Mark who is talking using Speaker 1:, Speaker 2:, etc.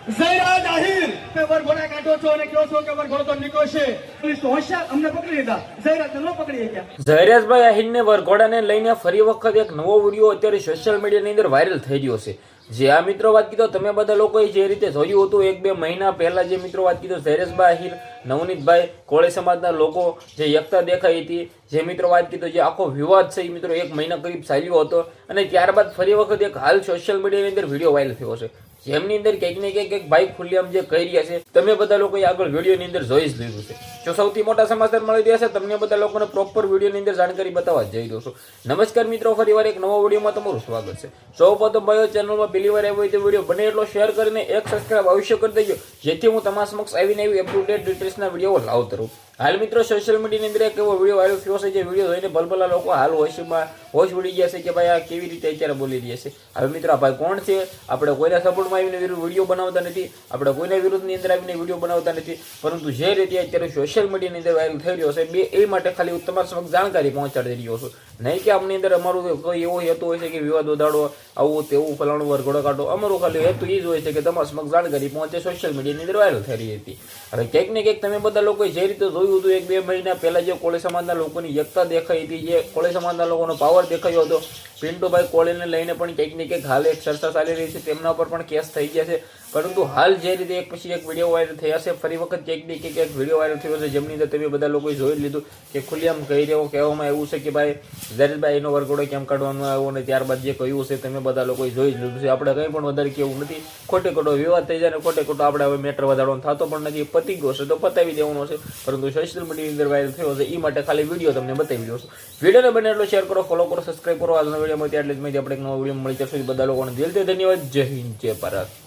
Speaker 1: જયરાજ આહિર તે વરઘોડા કાઢો છો અને કહો છો કે વરઘોડો તો નીકળશે. પોલીસ તો હોશિયાર, અમને પકડી લીધા, જયરાજ ન પકડી ગયા.
Speaker 2: જયરાજભાઈ આહિરને વરઘોડાને લઈને ફરી વખત એક નવો વિડીયો અત્યારે સોશિયલ મીડિયાની અંદર વાયરલ થઈ રહ્યો છે. જે આ મિત્રો વાત કીધો તમે બધા લોકોએ જે રીતે જોયું હતું 1-2 મહિના પહેલા જે મિત્રો વાત કીધો જયરાજભાઈ આહિર, નવનીતભાઈ, કોળી સમાજના લોકો જે એકતા દેખાઈ હતી, જે મિત્રો વાત કીધો જે આખો વિવાદ છે એ મિત્રો 1 મહિના કરીબ ચાલ્યો હતો અને ત્યારબાદ ફરી વખત એક હાલ સોશિયલ મીડિયાની અંદર વિડીયો વાયરલ થયો છે. જેમની અંદર કંઈક ને કંઈક એક ભાઈ ખુલ્લેઆમ જે કહી રહ્યા છે તમે બધા લોકોએ આગળ વિડીયોની અંદર જોઈ જ લીધું છે. જો સૌથી મોટા સમાચાર મળી રહ્યા છે તમને બધા લોકોને પ્રોપર વિડીયોની અંદર જાણકારી બતાવવા જઈ રહ્યો છું. નમસ્કાર મિત્રો, ફરીવાર એક નવો વિડીયોમાં તમારું સ્વાગત છે. સૌપ્રથમ ભાઈઓ ચેનલમાં પહેલી વાર આવ્યો હોય તો વિડીયો બને એટલો શેર કરીને એક સબસ્ક્રાઇબ અવશ્ય કરી દેજો, જેથી હું તમારા સમક્ષ આવીને એવી અપ ટુ ડેટ ડિટેલ્સના વિડીયો લાવતો રહું. હાલ મિત્રો સોશિયલ મીડિયાની અંદર એક એવો વિડીયો વાયરલ થયો છે જે વિડીયો જોઈને ભલભલા લોકો હાલ હોશ ઉડી ગયા છે કે ભાઈ આ કેવી રીતે અત્યારે બોલી રહ્યા છે. હવે મિત્રો આ ભાઈ કોણ છે? આપણે કોઈના સપોર્ટમાં આવીને વિડીયો બનાવતા નથી, આપણે કોઈના વિરુદ્ધની અંદર આવીને વિડીયો બનાવતા નથી, પરંતુ જે રીતે અત્યારે સોશિયલ મીડિયાની અંદર વાયરલ થઈ રહ્યો છે એ માટે ખાલી હું તમારા સમક્ષ જાણકારી પહોંચાડી રહ્યો છું. નહીં કે આમની અંદર અમારું કોઈ એવો હેતુ હોય છે કે વિવાદ વધારવો, આવું તેવું ફલાણું વરઘોડો કાઢો. અમારું ખાલી હેતુ એ જ હોય છે કે તમારા સમક્ષ જાણકારી પહોંચે. સોશિયલ મીડિયાની અંદર વાયરલ થઈ રહી હતી. હવે ક્યાંક ને ક્યાંક તમે બધા લોકોએ જે રીતે જોયું હતું 1-2 મહિના પહેલા જે કોળી સમાજના લોકોની એકતા દેખાઈ હતી, જે કોળી સમાજના લોકોનો પાવર દેખાયો હતો, પિન્ટુભાઈ કોળીને લઈને પણ કંઈક ને કંઈક હાલ એક ચર્ચા ચાલી રહી છે, તેમના પર પણ કેસ થઈ ગયા છે. પરંતુ હાલ જે રીતે એક પછી એક વિડીયો વાયરલ થયા છે, ફરી વખત ક્યાંક ને ક્યાંક એક વિડીયો વાયરલ થયો છે જેમની અંદર તમે બધા લોકોએ જોઈ લીધું કે ખુલ્લેઆમ કહી રહ્યો કહેવામાં એવું છે કે ભાઈ જયરાજભાઈ એનો વરઘોડો કેમ કાઢવાનો આવ્યો, અને ત્યારબાદ જે કહ્યું છે તમે બધા લોકોએ જોઈ જ લીધું છે. આપણે કંઈ પણ વધારે કેવું નથી, ખોટે ખોટો વિવાદ થઈ જાય ને ખોટે ખોટો આપણે હવે મેટર વધારવાનો થતો પણ નથી, પતી ગયો છે તો પતાવી દેવાનો છે. પરંતુ સોશિયલ મીડિયાની અંદર વાયરલ થયો છે એ માટે ખાલી વિડીયો તમને બતાવી રહ્યો છું. વિડીયોને બને એટલો શેર કરો, ફોલો કરો, સબસ્ક્રાઇબ કરો. આજનો વિડીયોમાં એટલે જ આપણે એક નવો વિડીયો મળી જશે. બધા લોકોને દિલથી ધન્યવાદ. જય હિન્દ, જય ભારત.